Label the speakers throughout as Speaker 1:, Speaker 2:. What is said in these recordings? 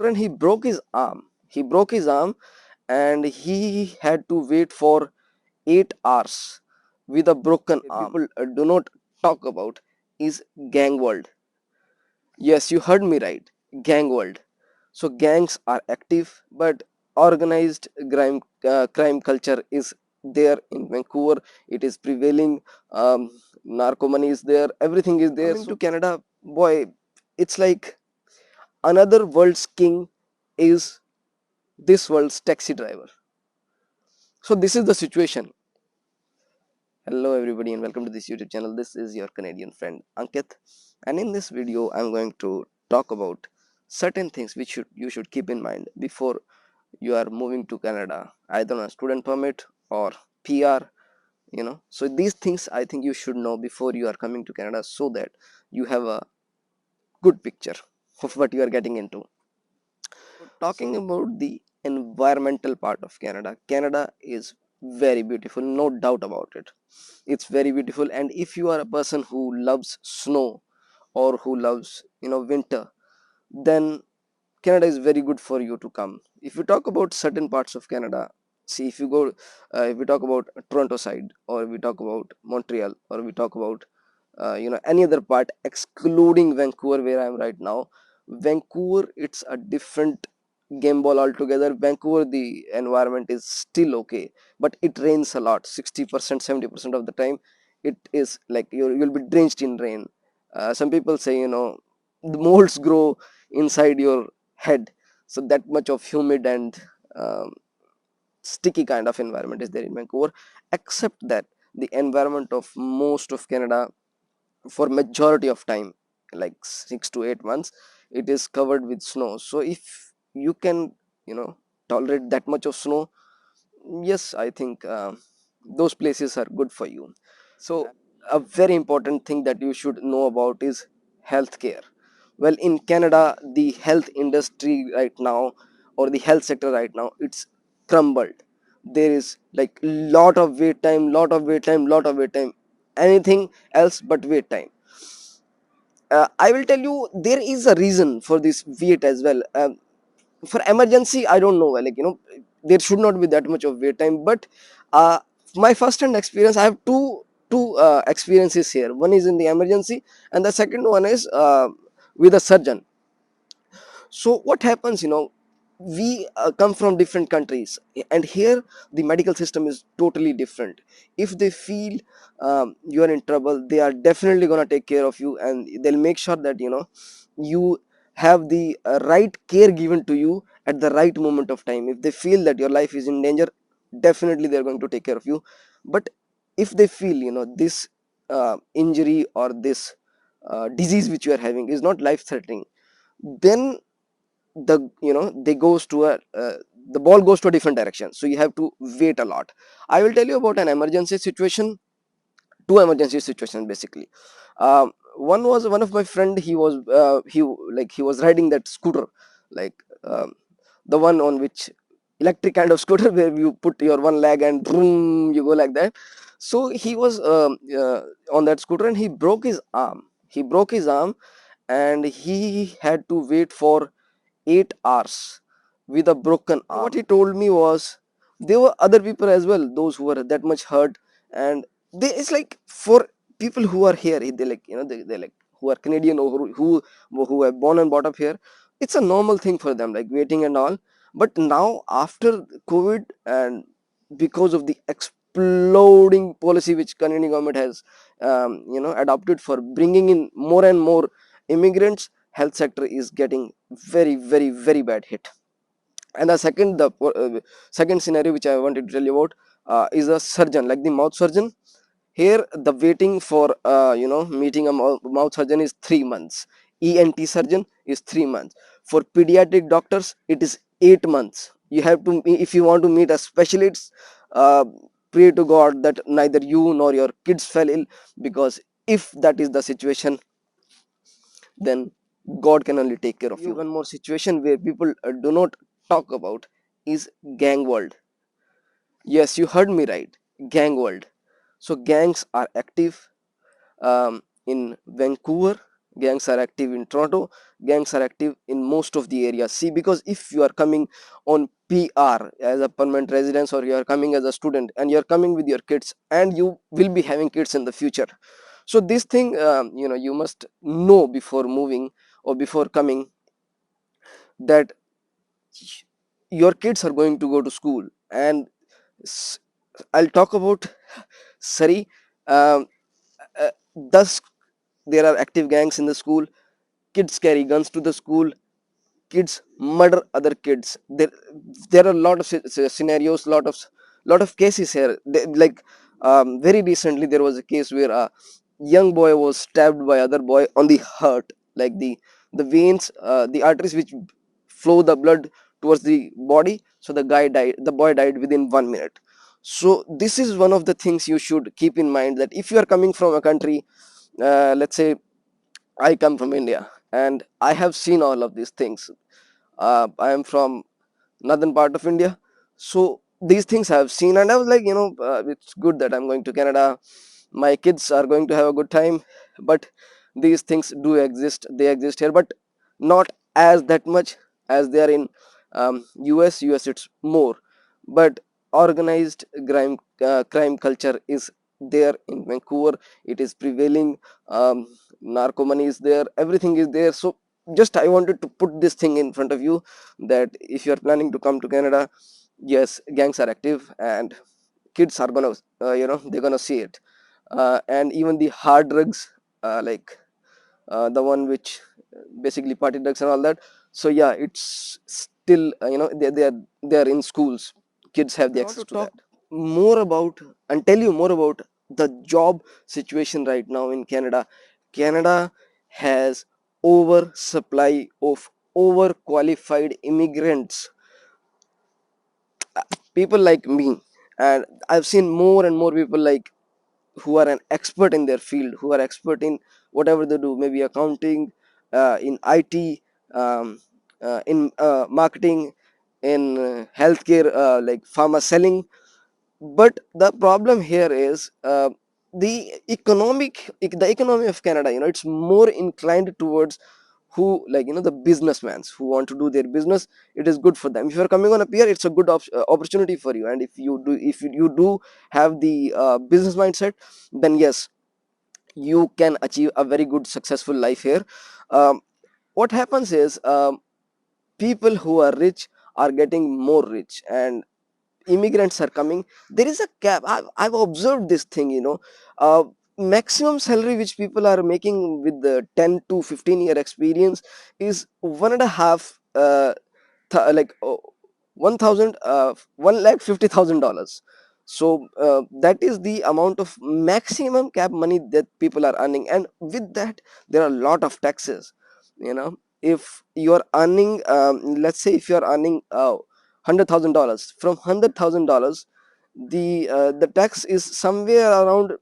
Speaker 1: and he broke his arm. He broke his arm and he had to wait for 8 hours with a broken arm. People do not talk about is gang world. Yes, you heard me right. Gang world. So gangs are active, but organized crime culture is there in Vancouver. It is prevailing. Narcomany is there. Everything is there. Coming to Canada, boy, it's like another world's king is this world's taxi driver. So this is the situation. Hello everybody and welcome to this YouTube channel. This is your Canadian friend Ankit, and in this video I'm going to talk about certain things which you should keep in mind before you are moving to Canada, either on a student permit or PR. So these things I think you should know before you are coming to Canada, so that you have a good picture of what you are getting into. Talking about the environmental part of Canada, Canada is very beautiful, no doubt about it. It's very beautiful, and if you are a person who loves snow or who loves winter, then Canada is very good for you to come. If you talk about certain parts of Canada, see, if you go if we talk about Toronto side, or we talk about Montreal, or we talk about any other part excluding Vancouver where I am right now. Vancouver, it's a different game ball altogether. Vancouver, the environment is still okay, but it rains a lot. 60%, 70% of the time it is like you'll be drenched in rain. Some people say the molds grow inside your head, so that much of humid and um, sticky kind of environment is there in Vancouver. Except that the environment of most of Canada, for majority of time, like 6 to 8 months, it is covered with snow. So if you can tolerate that much of snow, yes, I think those places are good for you. So a very important thing that you should know about is healthcare. Well, in Canada, the health industry right now, or the health sector right now, it's crumbled. There is like lot of wait time, anything else but wait time. I will tell you, there is a reason for this wait as well. For emergency, I don't know, like there should not be that much of wait time, but uh, my first hand experience, I have two experiences here. One is in the emergency, and the second one is with a surgeon. So what happens, we come from different countries, and here the medical system is totally different. If they feel you are in trouble, they are definitely going to take care of you, and they'll make sure that you have the right care given to you at the right moment of time. If they feel that your life is in danger, definitely they're going to take care of you. But if they feel this injury or this disease which you are having is not life threatening, then they goes to a the ball goes to a different direction, so you have to wait a lot. I will tell you about an emergency situation, two emergency situations basically. One was one of my friend. He was riding that scooter, like the one on which electric kind of scooter where you put your one leg and boom, you go like that. So he was on that scooter and he broke his arm, and he had to wait for 8 hours with a broken arm. What he told me was there were other people as well, those who were that much hurt, and it's like for people who are here, they like they like who are Canadian, or who are born and brought up here, it's a normal thing for them, like waiting and all. But now after COVID, and because of the exploding policy which Canadian government has adopted for bringing in more and more immigrants, health sector is getting very very very bad hit. And the second scenario which I wanted to tell you about is a surgeon, like the mouth surgeon. Here the waiting for meeting a mouth surgeon is 3 months. ENT surgeon is 3 months. For pediatric doctors it is 8 months. You have to, if you want to meet a specialist, uh, pray to God that neither you nor your kids fell ill, because if that is the situation, then God can only take care of you. One more situation where people do not talk about is gang world. Yes, you heard me right. Gang world. So gangs are active in Vancouver. Gangs are active in Toronto. Gangs are active in most of the areas. See, because if you are coming on PR as a permanent residence, or you are coming as a student and you are coming with your kids, and you will be having kids in the future, so this thing, you must know before moving or before coming, that your kids are going to go to school. And s- I'll talk about Surrey. um, Thus, there are active gangs in the school. Kids carry guns to the school. Kids murder other kids. There are a lot of scenarios, lot of cases here. Like, very recently there was a case where a young boy was stabbed by other boy on the heart, like the veins, the arteries which flow the blood towards the body. So the boy died within 1 minute. So this is one of the things you should keep in mind, that if you are coming from a country, let's say I come from India, and I have seen all of these things. I am from northern part of India, so these things I have seen, and I was like, it's good that I'm going to Canada. My kids are going to have a good time, but these things do exist. They exist here, but not as that much as they are in US. US it's more, but organized crime culture is there in Vancouver. It is prevailing. Um, Narcomoney is there. Everything is there. So just I wanted to put this thing in front of you, that if you are planning to come to Canada, yes, gangs are active, and kids are gonna, they're gonna see it. And even the hard drugs, like the one which basically party drugs and all that. So yeah, it's still, they are in schools. Kids have the access to that. More about, and tell you more about the job situation right now in Canada. Canada has oversupply of overqualified immigrants, people like me. And I've seen more and more people like, who are an expert in their field, who are expert in whatever they do, maybe accounting, in IT, in marketing, in healthcare, like pharma selling. But the problem here is, the economy of Canada, it's more inclined towards who, like, the businessmen who want to do their business. It is good for them. If you're coming on a peer, it's a good opportunity for you. And if you do have the business mindset, then yes, you can achieve a very good successful life here. What happens is, people who are rich are getting more rich, and immigrants are coming. There is a cap. I've observed this thing, maximum salary which people are making with the 10 to 15-year experience is 1.5, like, 1000 $1,50,000. So that is the amount of maximum cap money that people are earning, and with that there are a lot of taxes. If you are earning, let's say if you are earning $100,000, from $100,000, the tax is somewhere around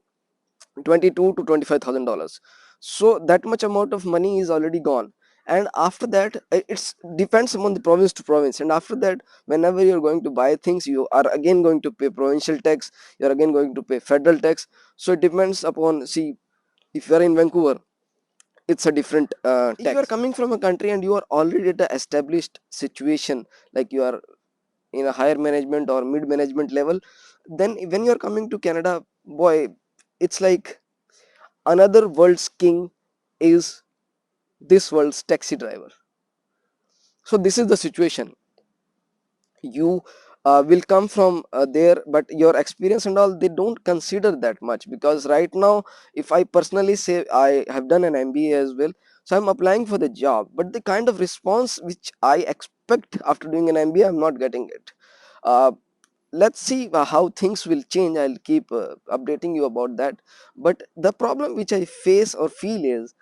Speaker 1: 22 to $25,000. So that much amount of money is already gone. And after that, it's depends upon the province to province. And after that, whenever you're going to buy things, you are again going to pay provincial tax. You're again going to pay federal tax. So it depends upon, see, if you're in Vancouver, it's a different tax. If you are coming from a country and you are already at a established situation, like you are in a higher management or mid management level, then when you're coming to Canada, boy, it's like another world's king is this world's taxi driver. So this is the situation. You will come from there, but your experience and all, they don't consider that much. Because right now, if I personally say, I have done an MBA as well, so I'm applying for the job, but the kind of response which I expect after doing an MBA, I'm not getting it. uh, let's see how things will change. I'll keep updating you about that. But the problem which I face or feel is,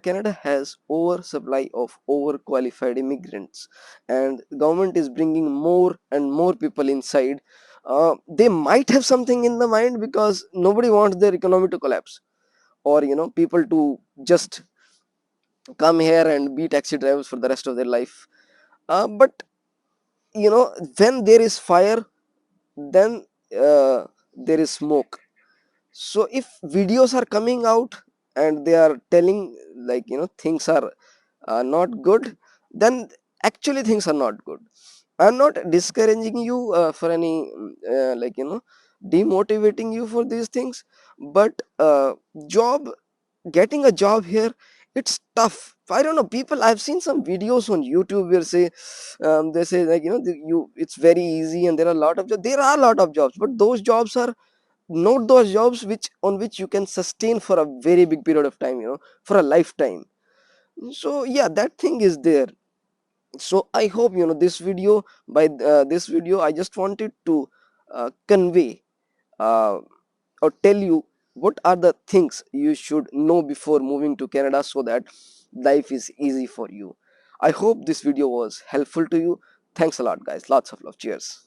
Speaker 1: Canada has oversupply of overqualified immigrants, and government is bringing more and more people inside. They might have something in the mind, because nobody wants their economy to collapse, or people to just come here and be taxi drivers for the rest of their life. But when there is fire, then there is smoke. So if videos are coming out, and they are telling, like, things are not good, then actually things are not good. I'm not discouraging you for any like, demotivating you for these things, but job getting a job here, it's tough. I don't know, people, I've seen some videos on YouTube where say, they say, like, it's very easy and there are a lot of jobs. There are a lot of jobs, but those jobs are not those jobs which on which you can sustain for a very big period of time, for a lifetime. So yeah, that thing is there. So I hope, this video, by this video I just wanted to convey, uh, or tell you what are the things you should know before moving to Canada, so that life is easy for you. I hope this video was helpful to you. Thanks a lot, guys. Lots of love. Cheers.